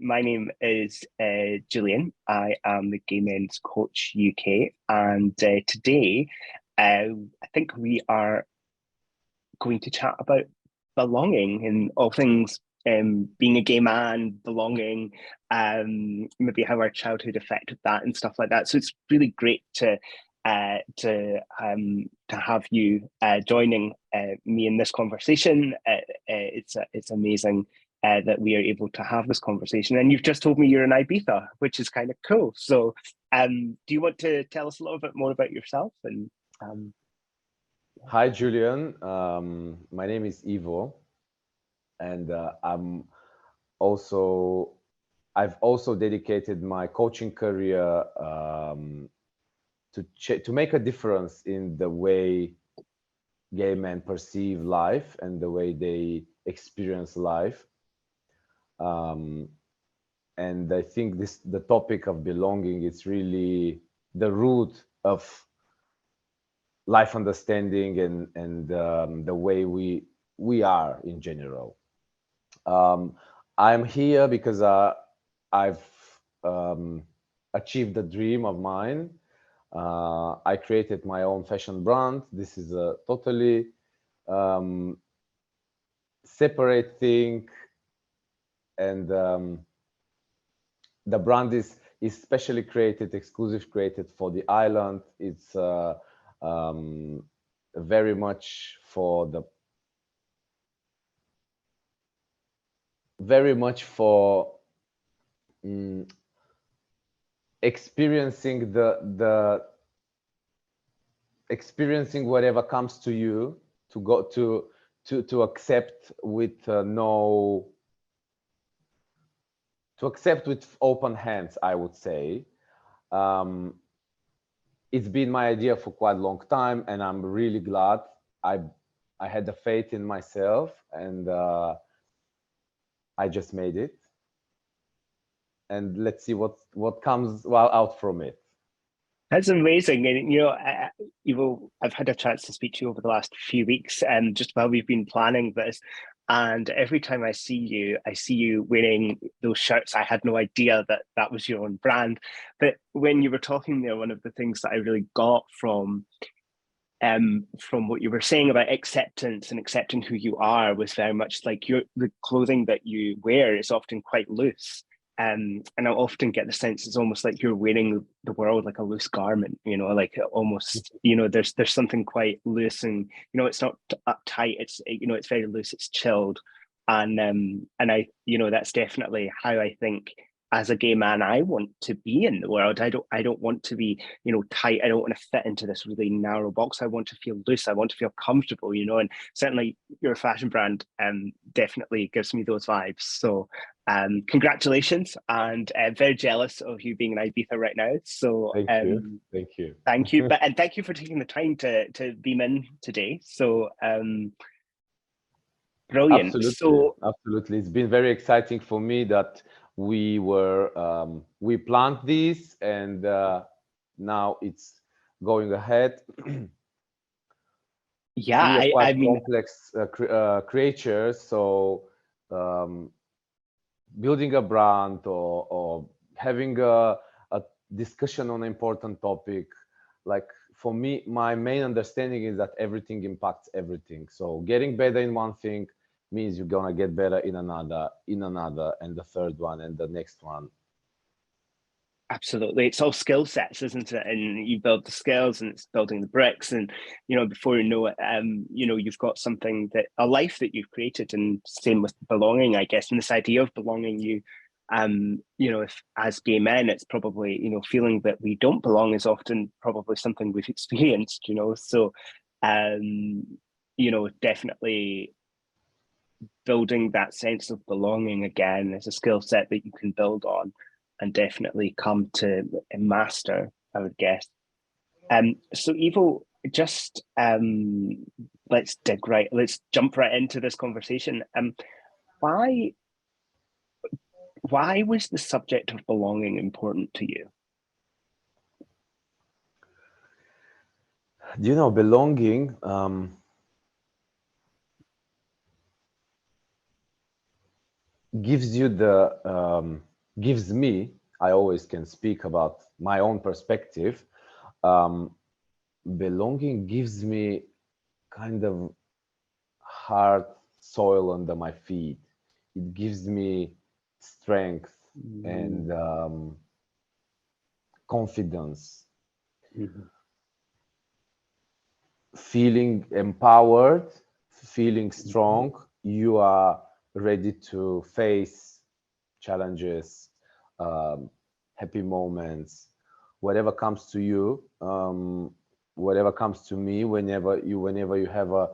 my name is Julian. I am the Gay Men's Coach UK, and today I think we are going to chat about belonging and all things being a gay man, belonging, maybe how our childhood affected that and stuff like that. So it's really great to have you joining me in this conversation. It's amazing that we are able to have this conversation. And you've just told me you're in Ibiza, which is kind of cool. So, do you want to tell us a little bit more about yourself? And Hi, Julian. My name is Ivo, and also I've also dedicated my coaching career to make a difference in the way gay men perceive life and the way they experience life. And I think the topic of belonging is really the root of life understanding and the way we are in general. I'm here because I've achieved a dream of mine. I created my own fashion brand. This is a totally separate thing, and the brand is specially created, exclusive created for the island. It's very much for experiencing experiencing whatever comes to you, to go to accept with to accept with open hands, I would say. It's been my idea for quite a long time, and I'm really glad I had the faith in myself, and I just made it. And let's see what comes out from it. that's amazing. And I've had a chance to speak to you over the last few weeks, and just while we've been planning this. And every time I see you wearing those shirts. I had no idea that that was your own brand. But when you were talking there, one of the things that I really got from what you were saying about acceptance and accepting who you are was very much like the clothing that you wear is often quite loose. And I often get the sense it's almost like you're wearing the world like a loose garment, like almost, there's something quite loose, and it's not uptight. It's very loose. It's chilled, and that's definitely how I think as a gay man I want to be in the world. I don't want to be tight. I don't want to fit into this really narrow box. I want to feel loose. I want to feel comfortable. And certainly your fashion brand definitely gives me those vibes. So congratulations, and very jealous of you being in Ibiza right now. So thank you thank you, and thank you for taking the time to beam in today. So brilliant. Absolutely, it's been very exciting for me that we planned this, and now it's going ahead. Yeah, we are quite complex creatures, so building a brand or having a discussion on an important topic, like for me, my main understanding is that everything impacts everything. So getting better in one thing means you're gonna get better in another, and the third one, and the next one. Absolutely, it's all skill sets, isn't it? And you build the skills, and it's building the bricks, and before you know it, you've got a life that you've created. And same with belonging, I guess. And this idea of belonging, if as gay men, it's probably feeling that we don't belong is often probably something we've experienced. So definitely building that sense of belonging again is a skill set that you can build on and definitely come to master, I would guess. So Ivo, just let's jump right into this conversation. Why was the subject of belonging important to you? Belonging, gives you the gives me, I always can speak about my own perspective. Belonging gives me kind of hard soil under my feet. It gives me strength and confidence, feeling empowered, feeling strong. You are ready to face challenges, happy moments, whatever comes to you, whatever comes to me. Whenever you have a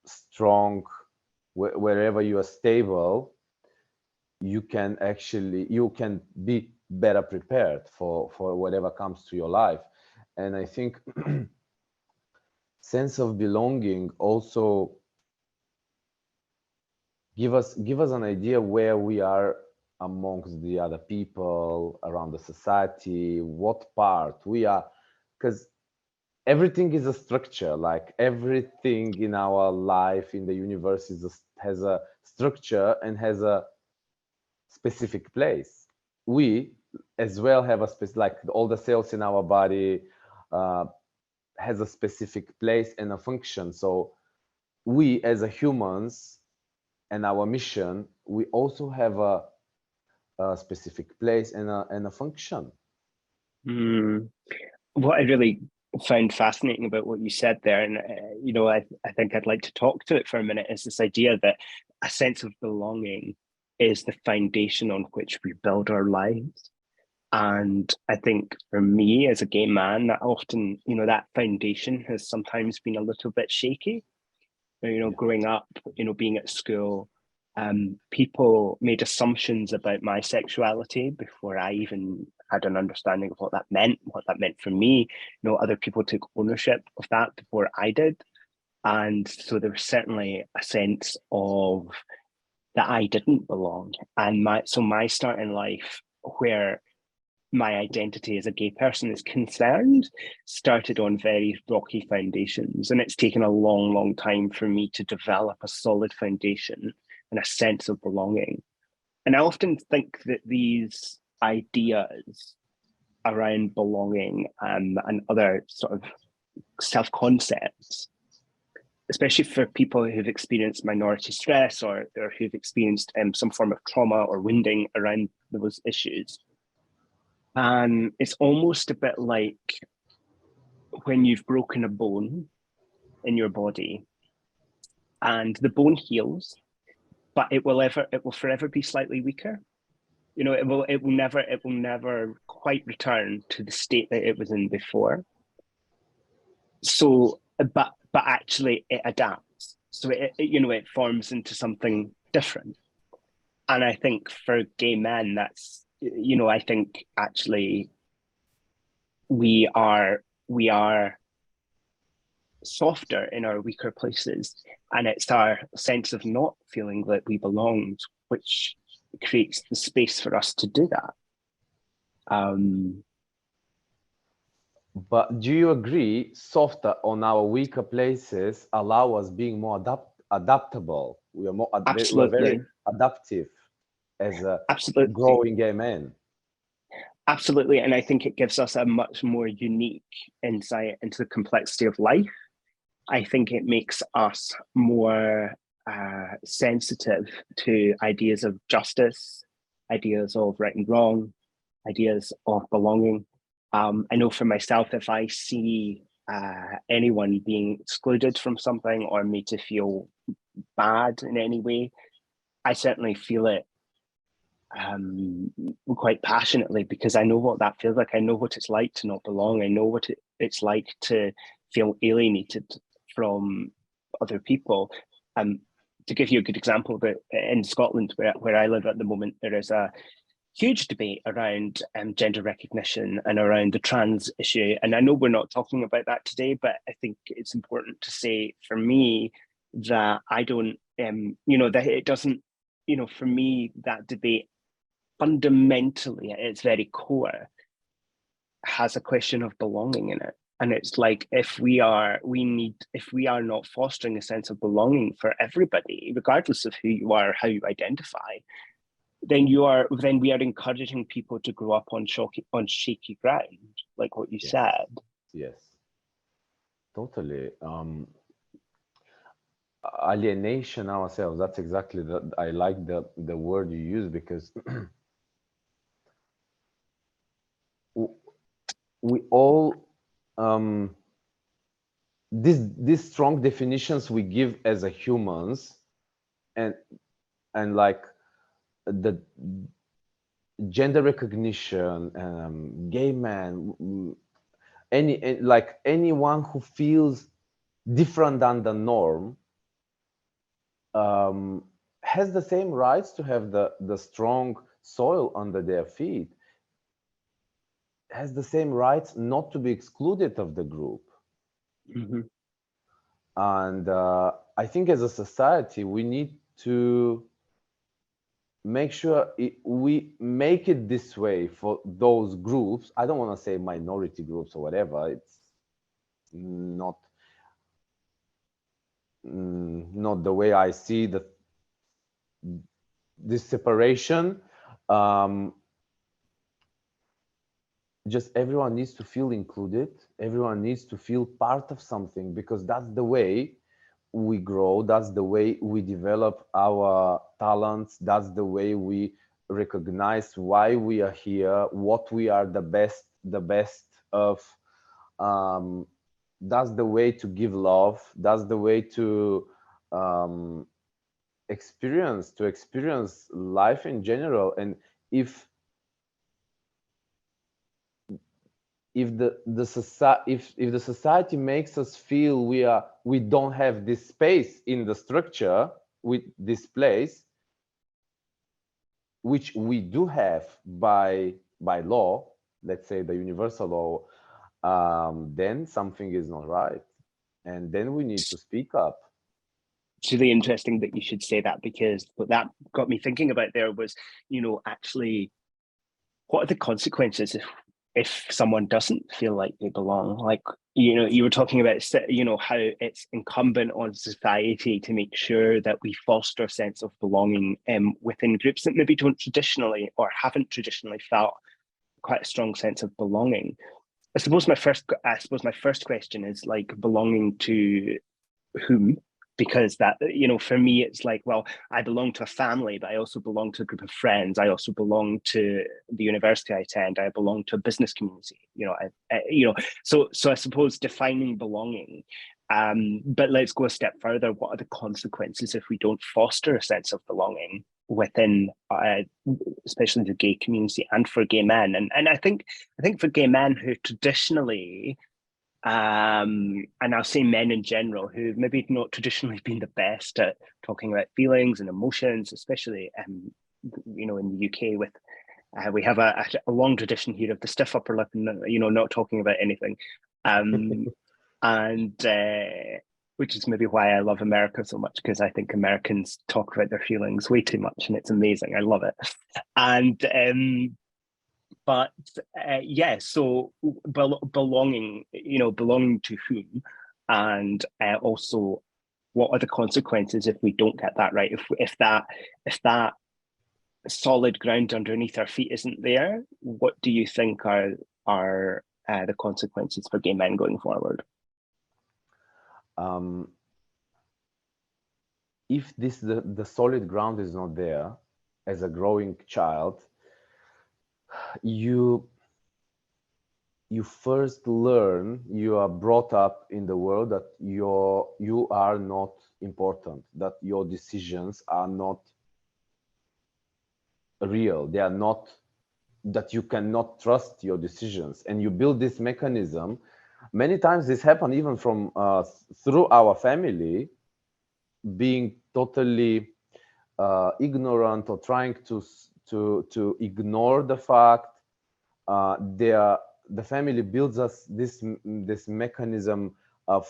strong, wherever you are stable, you can be better prepared for whatever comes to your life. And I think sense of belonging also give us an idea where we are amongst the other people around the society, what part we are, because everything is a structure. Like everything in our life in the universe has a structure and has a specific place. We as well have a specific, like all the cells in our body has a specific place and a function. So we as a humans and our mission, we also have a specific place and a function. What I really found fascinating about what you said there, and I think I'd like to talk to it for a minute, is this idea that a sense of belonging is the foundation on which we build our lives. And I think for me as a gay man, that often, that foundation has sometimes been a little bit shaky. Growing up, being at school, people made assumptions about my sexuality before I even had an understanding of what that meant for me. Other people took ownership of that before I did. And so there was certainly a sense of that I didn't belong. And my start in life, where my identity as a gay person is concerned, started on very rocky foundations. And it's taken a long, long time for me to develop a solid foundation and a sense of belonging. And I often think that these ideas around belonging and other sort of self-concepts, especially for people who've experienced minority stress or who've experienced some form of trauma or wounding around those issues, and it's almost a bit like when you've broken a bone in your body and the bone heals, but it will forever be slightly weaker. It will never quite return to the state that it was in before. So, but actually it adapts. So it forms into something different. And I think for gay men, that's, I think actually we are softer in our weaker places, and it's our sense of not feeling that we belonged which creates the space for us to do that. But do you agree, softer on our weaker places allow us being more adaptable? We are we're very adaptive as a growing gay man. Absolutely. And I think it gives us a much more unique insight into the complexity of life. I think it makes us more sensitive to ideas of justice, ideas of right and wrong, ideas of belonging. I know for myself, if I see anyone being excluded from something or made to feel bad in any way, I certainly feel it quite passionately, because I know what that feels like. I know what it's like to not belong. I know what it's like to feel alienated from other people. To give you a good example, but in Scotland, where I live at the moment, there is a huge debate around gender recognition and around the trans issue. And I know we're not talking about that today, but I think it's important to say for me that I don't, that it doesn't, for me, that debate fundamentally at its very core has a question of belonging in it. And it's like, if we are not fostering a sense of belonging for everybody, regardless of who you are, how you identify, then we are encouraging people to grow up on shaky ground, like what you Yes. said. Yes. Totally. Alienation ourselves. That's exactly the. I like the word you use, because we all these strong definitions we give as a humans, and like the gender recognition, gay man, like anyone who feels different than the norm, has the same rights to have the strong soil under their feet, has the same rights not to be excluded of the group. Mm-hmm. And I think as a society, we need to make sure we make it this way for those groups. I don't want to say minority groups or whatever. It's not not the way I see this separation. Just everyone needs to feel included. Everyone needs to feel part of something, because that's the way we grow. That's the way we develop our talents. That's the way we recognize why we are here, what we are the best of. That's the way to give love. That's the way to experience life in general. And if the society, if the society makes us feel we don't have this space in the structure with this place, which we do have by law, let's say the universal law, then something is not right, and then we need to speak up. It's really interesting that you should say that, because what that got me thinking about there was, actually, what are the consequences if someone doesn't feel like they belong? Like, you were talking about, how it's incumbent on society to make sure that we foster a sense of belonging within groups that maybe don't traditionally, or haven't traditionally, felt quite a strong sense of belonging. I suppose my first question is, like, belonging to whom? Because that, for me, it's like, well, I belong to a family, but I also belong to a group of friends. I also belong to the university I attend. I belong to a business community. So I suppose defining belonging. But let's go a step further. What are the consequences if we don't foster a sense of belonging within, especially the gay community, and for gay men? And I think for gay men who traditionally, and I'll say men in general, who maybe not traditionally been the best at talking about feelings and emotions, especially in the UK, with we have a long tradition here of the stiff upper lip, and not talking about anything, and which is maybe why I love America so much, because I think Americans talk about their feelings way too much, and it's amazing. I love it. And but yeah, so belonging, belonging to whom, and also, what are the consequences if we don't get that right? If that solid ground underneath our feet isn't there, what do you think are the consequences for gay men going forward? If the solid ground is not there as a growing child, you first learn, you are brought up in the world that you are not important, that your decisions are not real, they are not, that you cannot trust your decisions, and you build this mechanism. Many times this happens even from through our family, being totally ignorant, or trying to ignore the fact. The family builds us this mechanism of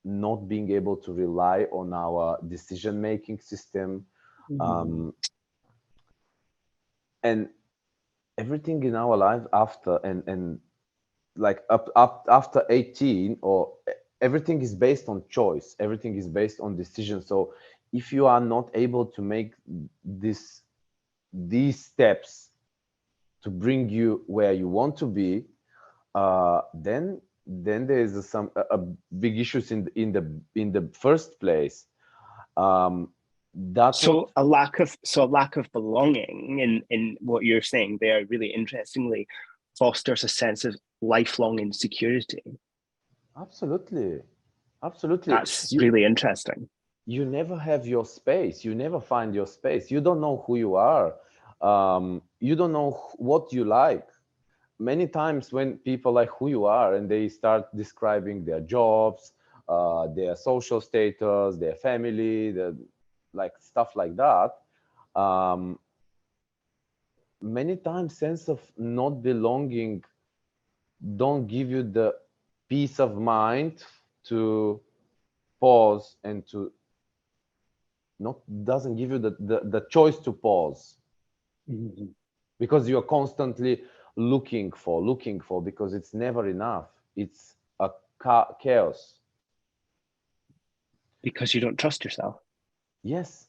not being able to rely on our decision-making system. And everything in our life after, and like up after 18, or everything is based on choice, everything is based on decision. So if you are not able to make this these steps to bring you where you want to be, then there is some a big issues in the first place. That's what. So a lack of belonging in what you're saying there really interestingly fosters a sense of lifelong insecurity. Absolutely, absolutely. That's really interesting. You never have your space, you never find your space, you don't know who you are, you don't know what you like. Many times when people like who you are and they start describing their jobs, their social status, their family, like stuff like that, um, many times sense of not belonging don't give you the peace of mind to pause, and to not doesn't give you the choice to pause, Mm-hmm. because you're constantly looking for, because it's never enough, it's a chaos. Because you don't trust yourself. Yes,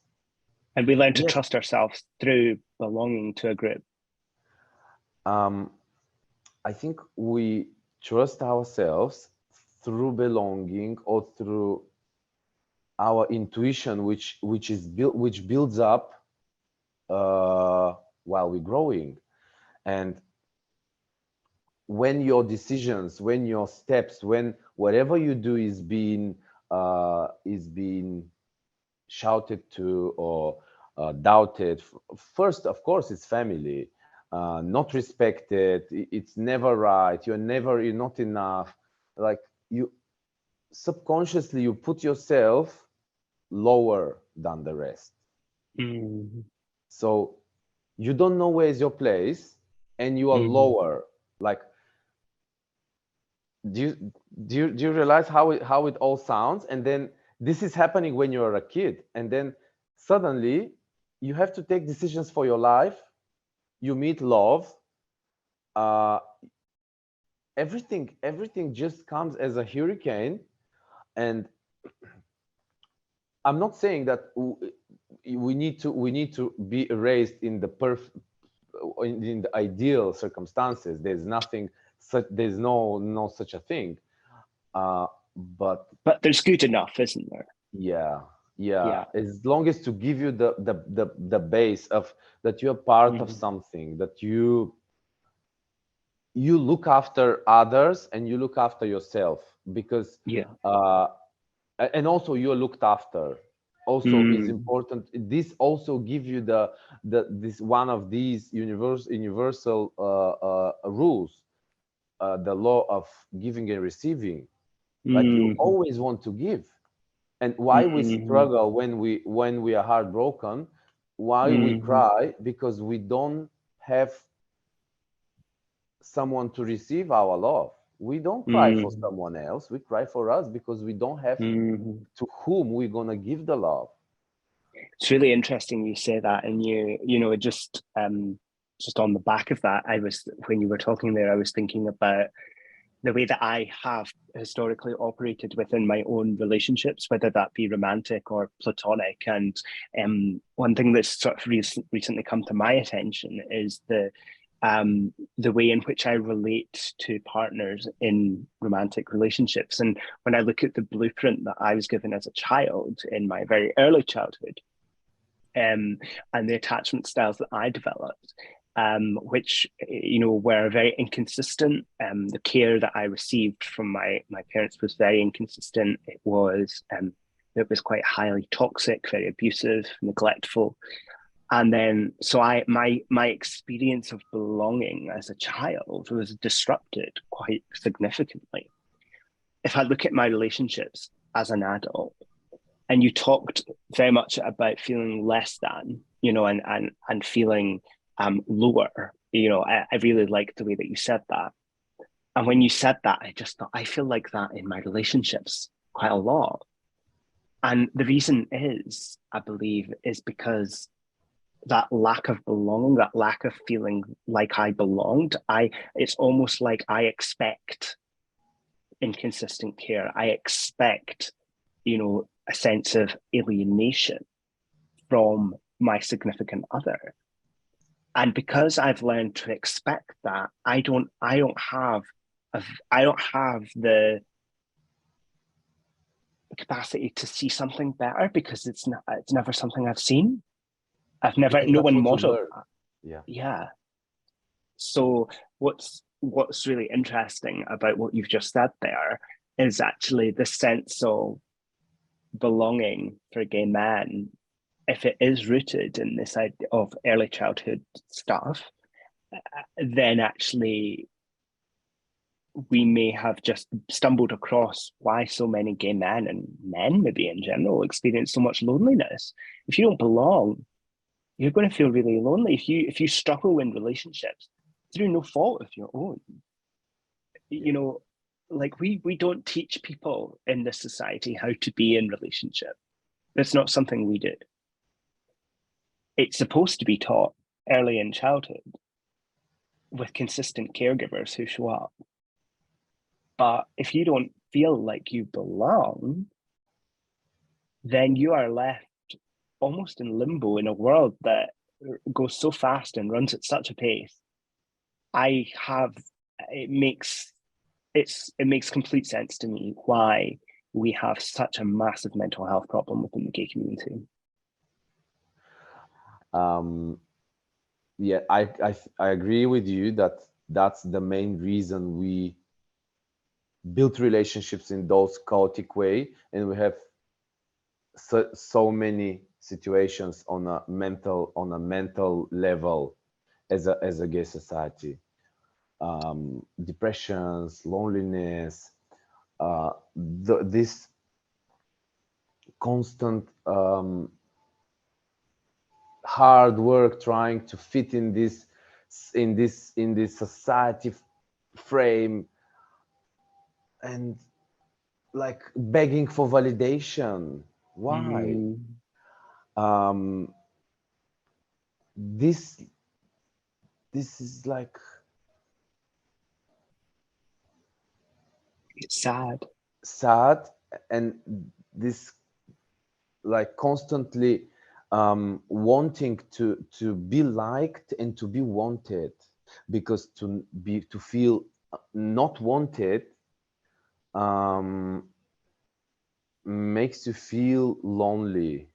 And we learn to yes. trust ourselves through belonging to a group. um I think we trust ourselves through belonging, or through our intuition, which builds up uh while we're growing. And when your decisions, when your steps, when whatever you do is being shouted to, or doubted, first, of course, it's family, not respected, it's never right, you're not enough, like, you subconsciously you put yourself lower than the rest. Mm-hmm. So you don't know where is your place, and you are Mm-hmm. lower. Like, do you realize how it all sounds? And then this is happening when you're a kid, and then suddenly you have to take decisions for your life. You meet love. uh everything just comes as a hurricane. And I'm not saying that we need to be raised in the in the ideal circumstances. There's nothing such, there's no such a thing. uh but But there's good enough, isn't there? yeah, yeah, Yeah. as long as to give you the base of that you're part of Mm-hmm. something, that you look after others and you look after yourself, because Yeah. uh and also you're looked after, also is Mm-hmm. important. This also give you the this one of these universal rules, the law of giving and receiving. Like, you Mm-hmm. always want to give. And why we Mm-hmm. struggle when we are heartbroken, why we Mm-hmm. cry, because we don't have someone to receive our love. We don't cry for Mm-hmm. someone else, we cry for us, because we don't have Mm-hmm. to whom we're gonna give the love. It's really interesting you say that, and you know just on the back of that, I was when you were talking there, I was thinking about the way that I have historically operated within my own relationships, whether that be romantic or platonic. And one thing that's sort of recently come to my attention is the way in which I relate to partners in romantic relationships. And when I look at the blueprint that I was given as a child in my very early childhood, um, and the attachment styles that I developed, which were very inconsistent. The care that I received from my parents was very inconsistent. It was quite highly toxic, very abusive, neglectful. And then so my experience of belonging as a child was disrupted quite significantly. If I look at my relationships as an adult, and you talked very much about feeling less than, and feeling lower. I really liked the way that you said that. And when you said that, I just thought, I feel like that in my relationships quite a lot. And the reason is, I believe, is because that lack of belonging, that lack of feeling like I belonged. It's almost like I expect inconsistent care. I expect, a sense of alienation from my significant other. And because I've learned to expect that, I don't have the capacity to see something better, because it's never something I've seen. Because No that's one what you modeled learn. that. Yeah. So what's really interesting about what you've just said there is actually the sense of belonging for gay men, if it is rooted in this idea of early childhood stuff, then actually we may have just stumbled across why so many gay men, and men maybe in general, experience so much loneliness. If you don't belong, you're going to feel really lonely. If you struggle in relationships through no fault of your own, like we don't teach people in this society how to be in relationship. That's not something we do. It's supposed to be taught early in childhood with consistent caregivers who show up. But if you don't feel like you belong, then you are left almost in limbo in a world that goes so fast and runs at such a pace. It makes complete sense to me why we have such a massive mental health problem within the gay community. Yeah, I agree with you that that's the main reason we build relationships in those chaotic way, and we have so many situations on a mental level as a gay society. Depressions, loneliness, this constant hard work trying to fit in this society frame, and like begging for validation. Why? This is like, it's sad, and this like constantly wanting to be liked and to be wanted, because to feel not wanted makes you feel lonely.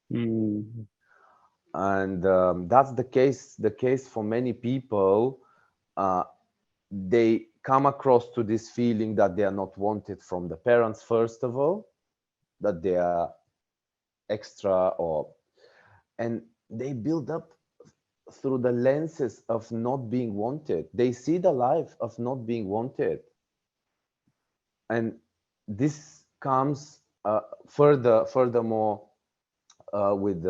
And that's the case for many people. They come across to this feeling that they are not wanted from the parents, first of all, that they are extra, and they build up through the lenses of not being wanted. They see the life of not being wanted, and this comes furthermore with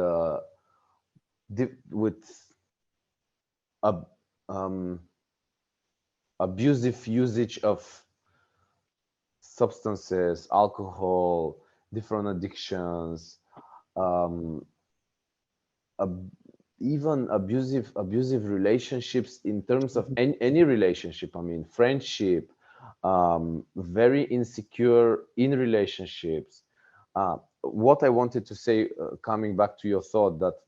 abusive usage of substances, alcohol, different addictions, even abusive relationships in terms of any relationship. I mean, friendship, very insecure in relationships. What I wanted to say, coming back to your thought, that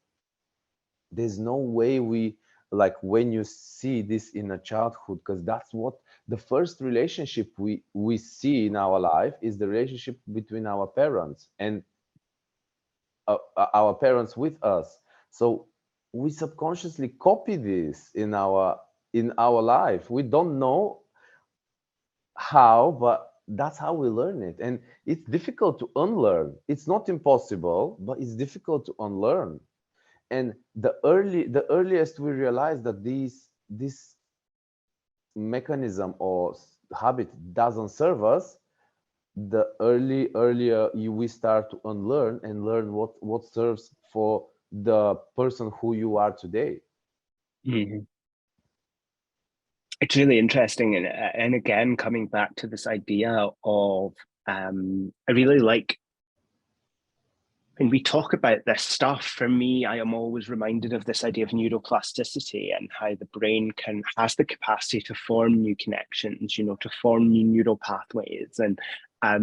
there's no way we, like, when you see this in a childhood, because that's what the first relationship we see in our life is, the relationship between our parents and our parents with us. So we subconsciously copy this in our life. We don't know how, but that's how we learn it, and it's difficult to unlearn. It's not impossible, but it's difficult to unlearn. And the earliest we realize that this mechanism or habit doesn't serve us, the earlier we start to unlearn and learn what serves for the person who you are today. It's really interesting, and again, coming back to this idea of I really like when we talk about this stuff, for me, I am always reminded of this idea of neuroplasticity and how the brain has the capacity to form new connections, to form new neural pathways. And, how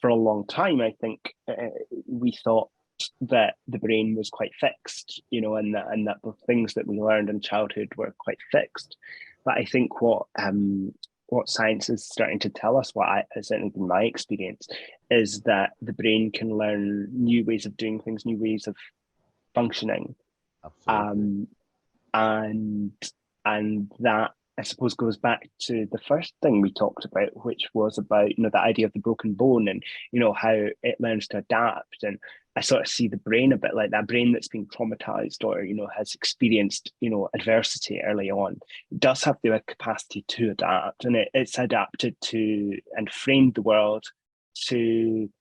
for a long time, I think we thought that the brain was quite fixed, and that the things that we learned in childhood were quite fixed. But I think what science is starting to tell us, what has certainly been my experience, is that the brain can learn new ways of doing things, new ways of functioning. Absolutely. And that, I suppose, goes back to the first thing we talked about, which was about the idea of the broken bone, and how it learns to adapt. And I sort of see the brain a bit like that brain that's been traumatized, or has experienced adversity early on. It does have the capacity to adapt, and it's adapted to and framed the world to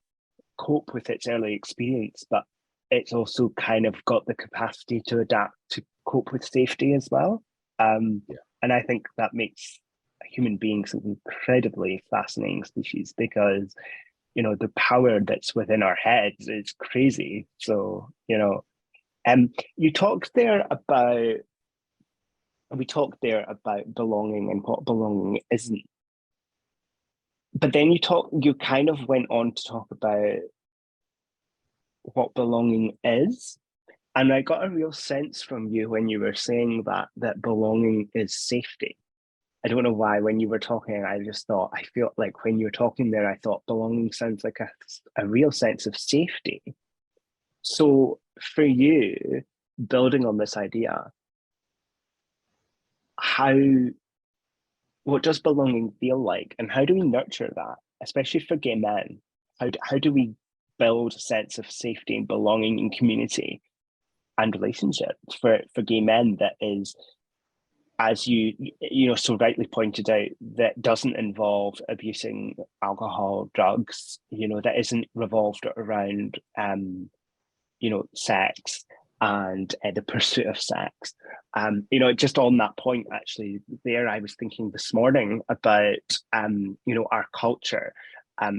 cope with its early experience, but it's also kind of got the capacity to adapt to cope with safety as well. Yeah. And I think that makes human beings an incredibly fascinating species, because the power that's within our heads is crazy. So you talked there about we talked there about belonging and what belonging isn't, but then you kind of went on to talk about what belonging is. And I got a real sense from you when you were saying that belonging is safety. I don't know why. When you were talking, I just thought, I feel like when you were talking there, I thought belonging sounds like a real sense of safety. So for you, building on this idea, how what does belonging feel like, and how do we nurture that, especially for gay men? How do we build a sense of safety and belonging in community and relationships for gay men that is, as you so rightly pointed out, that doesn't involve abusing alcohol, drugs, that isn't revolved around sex and the pursuit of sex. Just on that point, actually, there I was thinking this morning about our culture,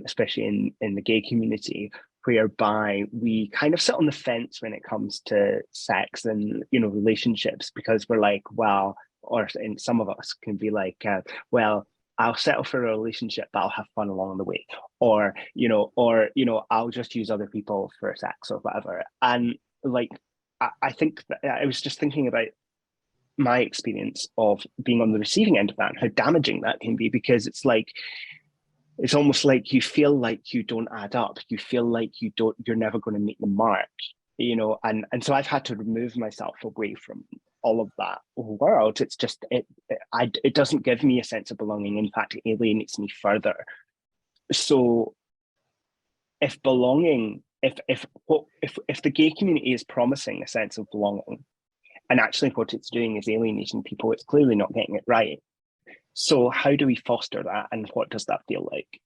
especially in the gay community, whereby we kind of sit on the fence when it comes to sex and relationships, because we're like, well, or in some of us can be like, well, I'll settle for a relationship, but I'll have fun along the way, or I'll just use other people for sex or whatever. And like, I think that I was just thinking about my experience of being on the receiving end of that and how damaging that can be, because it's almost like you feel like you don't add up. You feel like you're never going to meet the mark, and so I've had to remove myself away from all of that world. It's just it doesn't give me a sense of belonging. In fact, it alienates me further. So if belonging, if the gay community is promising a sense of belonging, and actually what it's doing is alienating people, it's clearly not getting it right. So how do we foster that, and what does that feel like?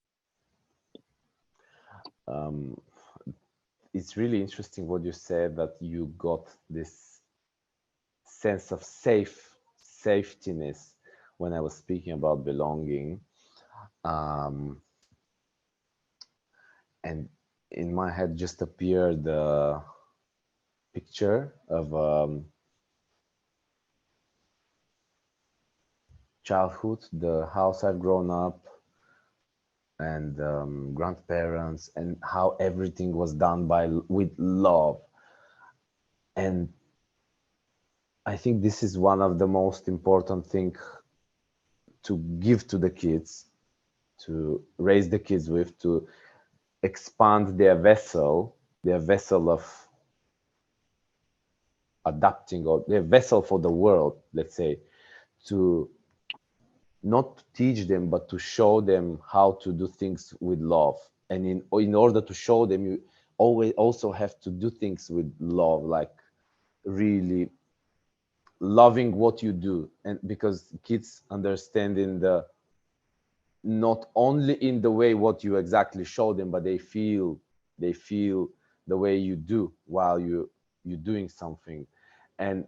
It's really interesting what you said, that you got this sense of safetiness when I was speaking about belonging. And in my head just appeared the picture of childhood, the house I've grown up, and grandparents, and how everything was done with love. And I think this is one of the most important thing to give to the kids, to raise the kids with, to expand their vessel of adapting, or their vessel for the world, let's say, to not teach them, but to show them how to do things with love. And in order to show them, you always also have to do things with love, like really loving what you do. And because kids understand in the, not only in the way what you exactly show them, but they feel the way you do while you're doing something. And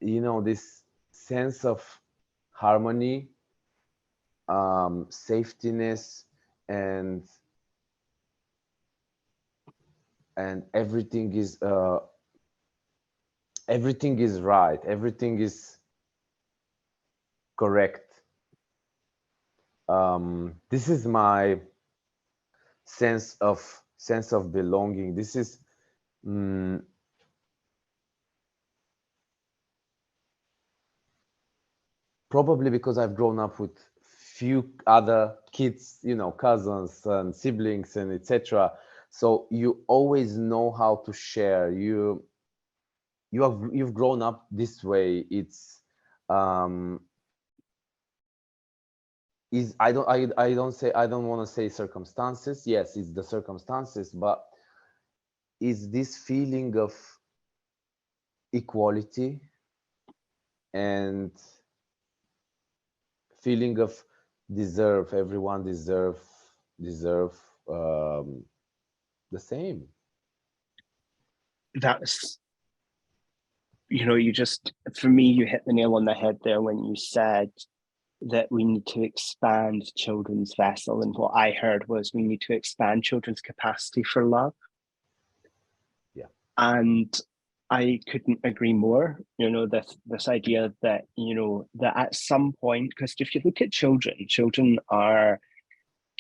this sense of harmony, safetiness, and and everything is right, everything is correct. This is my sense of belonging. This is probably because I've grown up with few other kids, cousins and siblings and etc. So you always know how to share. You've grown up this way. It's is I don't want to say circumstances. Yes, it's the circumstances, but is this feeling of equality and feeling of everyone deserve the same. That's, for me, you hit the nail on the head there when you said that we need to expand children's vessel. And what I heard was we need to expand children's capacity for love. Yeah. And I couldn't agree more. This idea that, that at some point, because if you look at children are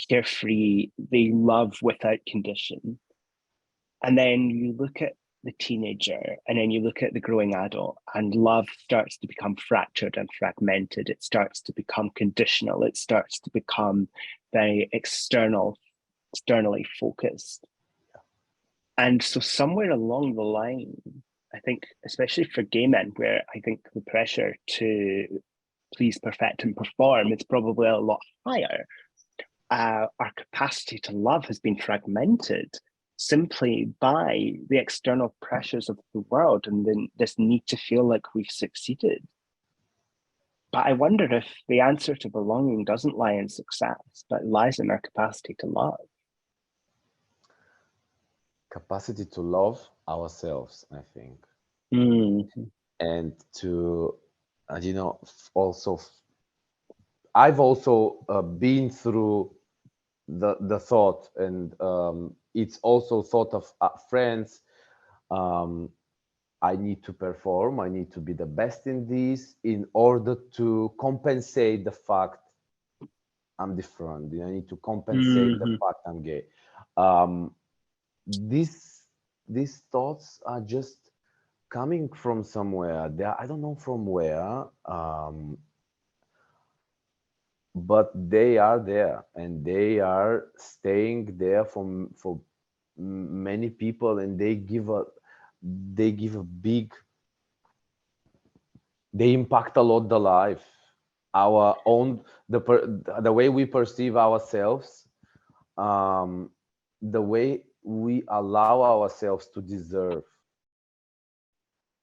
carefree, they love without condition. And then you look at the teenager, and then you look at the growing adult, and love starts to become fractured and fragmented. It starts to become conditional. It starts to become very externally focused. And so somewhere along the line, I think, especially for gay men, where I think the pressure to please, perfect, and perform is probably a lot higher, our capacity to love has been fragmented simply by the external pressures of the world and then this need to feel like we've succeeded. But I wonder if the answer to belonging doesn't lie in success, but lies in our capacity to love. Capacity to love ourselves, I think. And to also I've also been through the thought, and it's also thought of friends. I need to perform, I need to be the best in this in order to compensate the fact I'm different. I need to compensate the fact I'm gay. These thoughts are just coming from somewhere. I don't know from where, but they are there, and they are staying there for many people, and they impact a lot the life, our own, the way we perceive ourselves, the way we allow ourselves to deserve.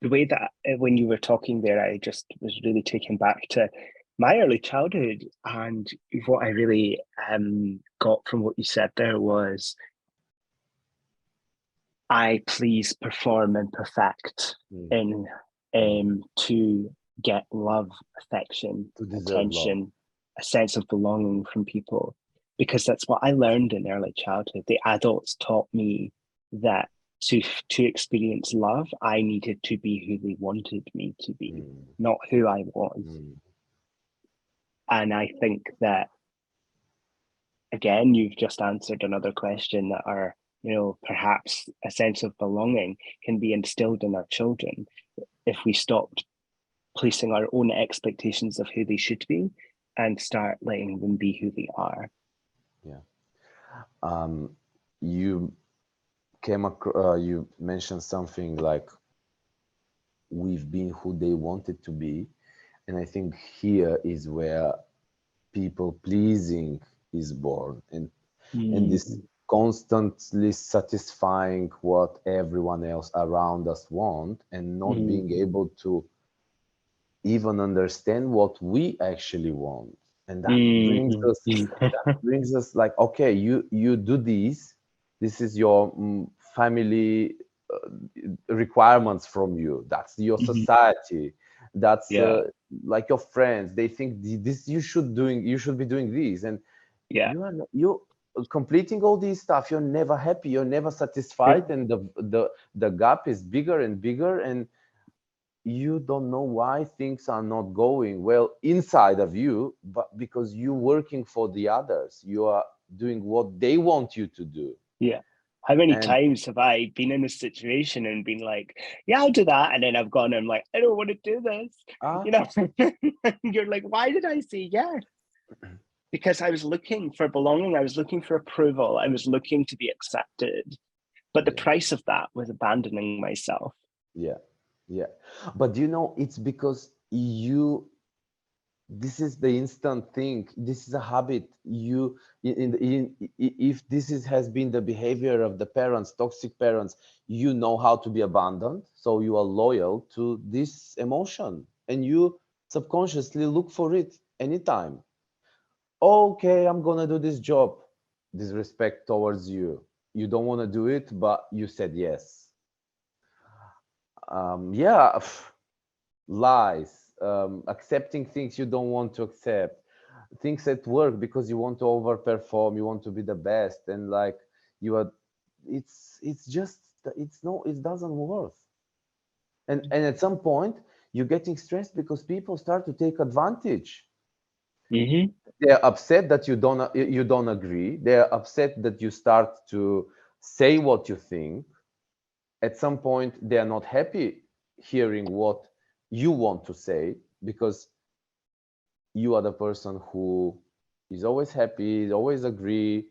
The way that when you were talking there, I just was really taken back to my early childhood, and what I really got from what you said there was, I please, perform, and perfect in to get love, affection, attention, love, a sense of belonging from people, because that's what I learned in early childhood. The adults taught me that to experience love, I needed to be who they wanted me to be, not who I was. And I think that, again, you've just answered another question that are, perhaps a sense of belonging can be instilled in our children if we stopped placing our own expectations of who they should be and start letting them be who they are. Yeah. You you mentioned something like we've been who they wanted to be, and I think here is where people pleasing is born, and this constantly satisfying what everyone else around us want, and not being able to even understand what we actually want. And that brings us like, okay, you do this is your family requirements from you, that's your society, that's like your friends, they think this you should be doing this, and completing all these stuff, you're never happy, you're never satisfied, and the gap is bigger and bigger, and you don't know why things are not going well inside of you, but because you're working for the others, you are doing what they want you to do. Yeah. How many And times have I been in a situation and been like, yeah, I'll do that. And then I've gone and I'm like, I don't want to do this. You know, you're like, why did I say yes? Because I was looking for belonging. I was looking for approval. I was looking to be accepted. But the yeah, price of that was abandoning myself. yeah, yeah. But you know, it's because this is the instant thing, this is a habit. You if this has been the behavior of the parents, toxic parents, you know how to be abandoned, so you are loyal to this emotion, and you subconsciously look for it anytime. Okay, I'm gonna do this job. Disrespect towards you, you don't want to do it, but you said yes. Yeah. Lies, accepting things you don't want to accept, things at work because you want to overperform, you want to be the best, and like you are, it's just, it's no, it doesn't work. And at some point you're getting stressed because people start to take advantage. Mm-hmm. They're upset that you don't agree, they're upset that you start to say what you think. At some point they are not happy hearing what you want to say, because you are the person who is always happy, is always agree.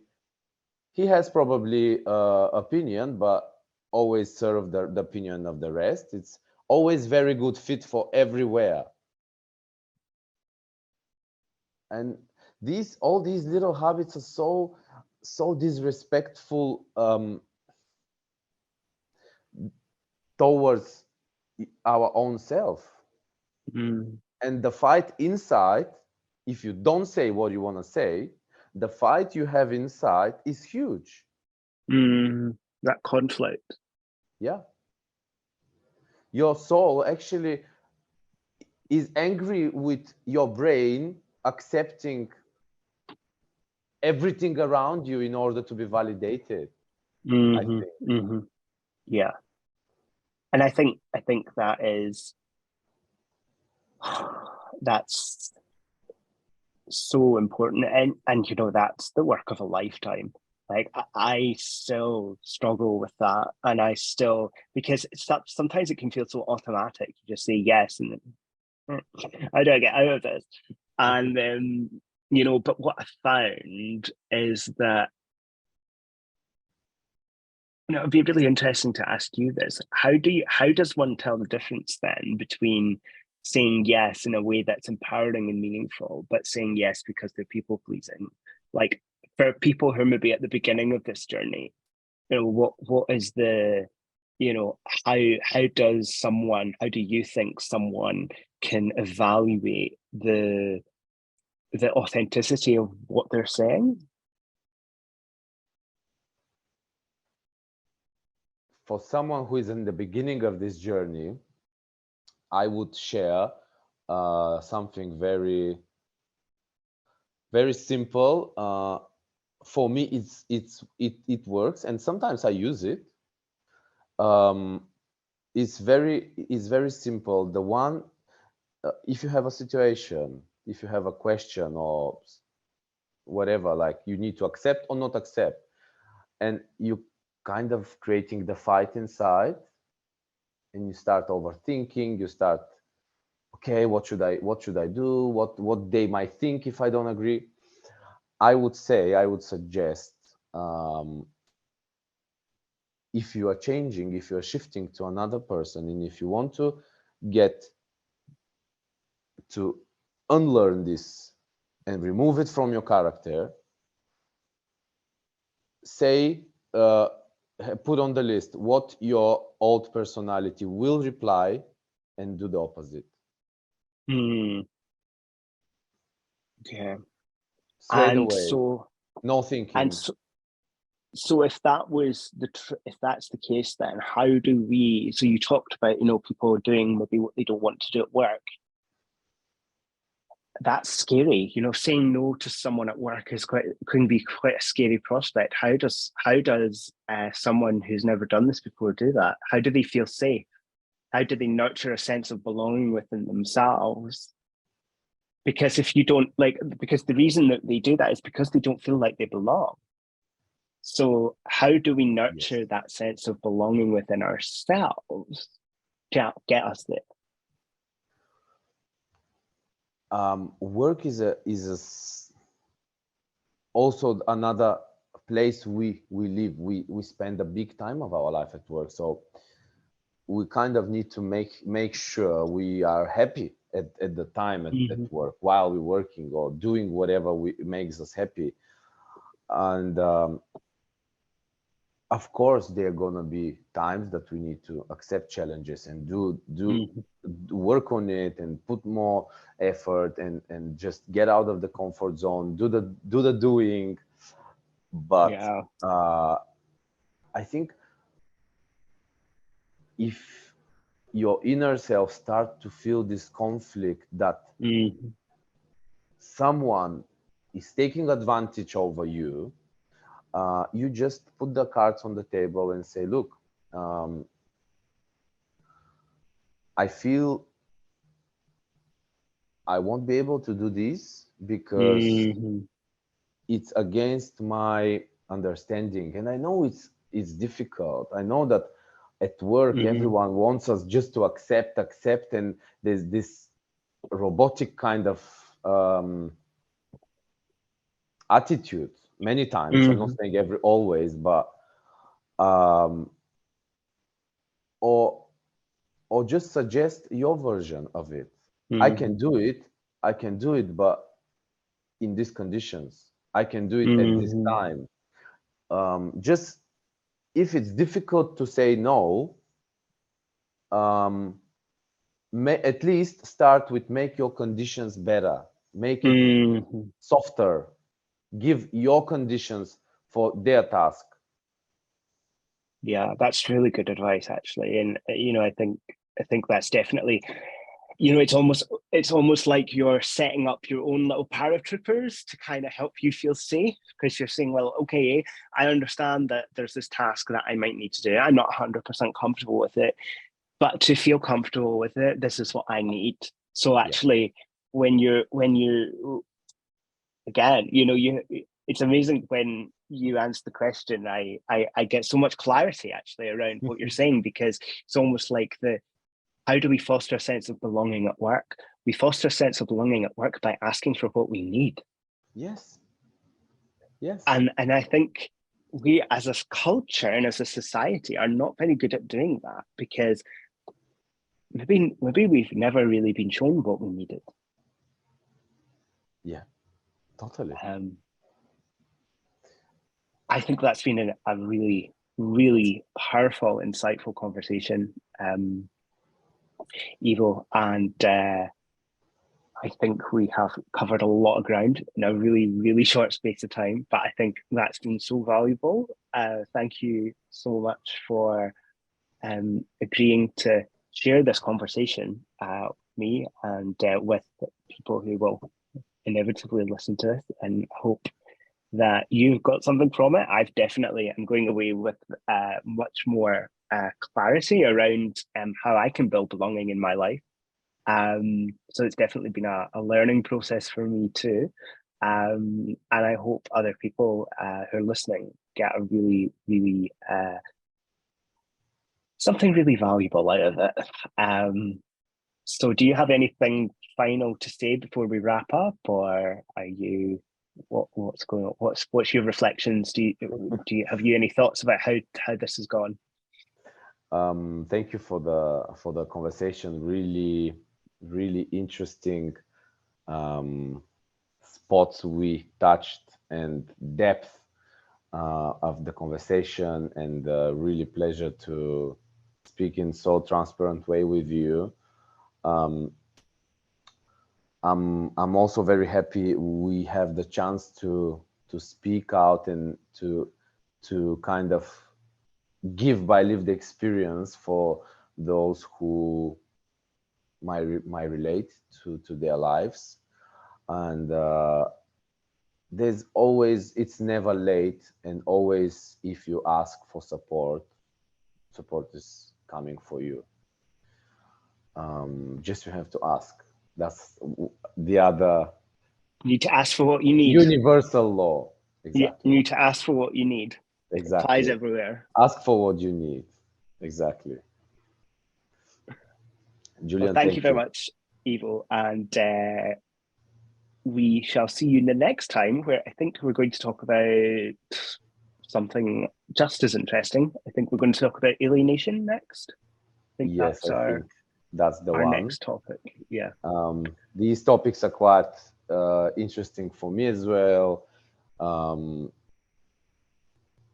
He has probably opinion, but always serve the opinion of the rest. It's always very good fit for everywhere. And all these little habits are so disrespectful towards our own self. Mm. And the fight inside, if you don't say what you want to say, the fight you have inside is huge. Mm. That conflict. Yeah. Your soul actually is angry with your brain accepting everything around you in order to be validated, I Mm-hmm. think. Mm-hmm. Yeah. And I think that is that's so important, and you know, that's the work of a lifetime. Like I still struggle with that, and I still, because sometimes it can feel so automatic. You just say yes and then, how do I get out of this? And you know, but what I found is that, you know, it'd be really interesting to ask you this. How does one tell the difference then between saying yes in a way that's empowering and meaningful, but saying yes because they're people pleasing? Like, for people who are maybe at the beginning of this journey, you know, what is the, you know, how do you think someone can evaluate the authenticity of what they're saying? For someone who is in the beginning of this journey, I would share something very simple. For me, it works, and sometimes I use it. Um, it's very simple. The one, if you have a situation, if you have a question or whatever, like you need to accept or not accept, and you kind of creating the fight inside, and you start overthinking, you start, okay, what should I do, what they might think if I don't agree. I would suggest, if you are changing, if you are shifting to another person, and if you want to get to unlearn this and remove it from your character, say, put on the list what your old personality will reply, and do the opposite Hmm. Okay. straight And away, so, no and thinking. so, so if that was if that's the case, then how do we? So you talked about, you know, people doing maybe what they don't want to do at work. that's scary. You know, saying no to someone at work can be quite a scary prospect. How does someone who's never done this before do that? How do they feel safe? How do they nurture a sense of belonging within themselves? Because if you don't like, because the reason that they do that is because they don't feel like they belong. So how do we Yes. nurture that sense of belonging within ourselves to get us there? Work is also another place we live. We spend a big time of our life at work, so we kind of need to make sure we are happy at the time at work while we're working or doing whatever makes us happy. And of course, there are gonna be times that we need to accept challenges and do work on it and put more effort and just get out of the comfort zone, do the doing. But Yeah. I think if your inner self start to feel this conflict that someone is taking advantage over you, you just put the cards on the table and say, look, I feel I won't be able to do this because it's against my understanding. And I know it's difficult. I know that at work everyone wants us just to accept, and there's this robotic kind of attitude many times. I'm not saying always, but or just suggest your version of it. I can do it, but in these conditions. I can do it at this time. Just if it's difficult to say no, at least start with make your conditions better, make it softer, give your conditions for their task. Yeah, that's really good advice, actually. And you know, I think that's definitely, you know, it's almost like you're setting up your own little paratroopers to kind of help you feel safe, because you're saying, well, okay, I understand that there's this task that I might need to do. I'm not 100% comfortable with it, but to feel comfortable with it, this is what I need. So actually, when you again, you know, it's amazing when you answer the question. I get so much clarity actually around what you're saying, because it's almost like how do we foster a sense of belonging at work? We foster a sense of belonging at work by asking for what we need. Yes. Yes. And I think we as a culture and as a society are not very good at doing that, because maybe we've never really been shown what we needed. Yeah, totally. I think that's been a really, really powerful, insightful conversation, Ivo, and I think we have covered a lot of ground in a really, really short space of time, but I think that's been so valuable. Thank you so much for agreeing to share this conversation with me and with people who will inevitably listen to this, and hope that you've got something from it. I'm going away with much more clarity around how I can build belonging in my life. So it's definitely been a learning process for me too. And I hope other people who are listening get a really, really something really valuable out of it. So do you have anything final to say before we wrap up, or are you what's going on? What's your reflections? Do you have any thoughts about how this has gone? Thank you for the conversation. Really, really interesting spots we touched, and depth of the conversation, and really pleasure to speak in so transparent way with you. I'm also very happy we have the chance to speak out and to kind of give by lived experience for those who might relate to their lives. and there's always, it's never late, and always if you ask for support, support is coming for you. Just you have to ask. That's the other You need to ask for what you need. universal law. Exactly. Yeah, you need to ask for what you need. Exactly. It applies everywhere. Ask for what you need. Exactly. Julian, Well, thank you very much, Ivo, and we shall see you in the next time, where I think we're going to talk about something just as interesting. I think we're going to talk about alienation next. I think Yes, that's I think that's the our one. next topic. Yeah. These topics are quite interesting for me as well.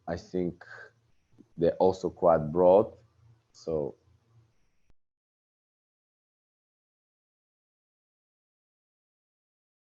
I think they're also quite broad. So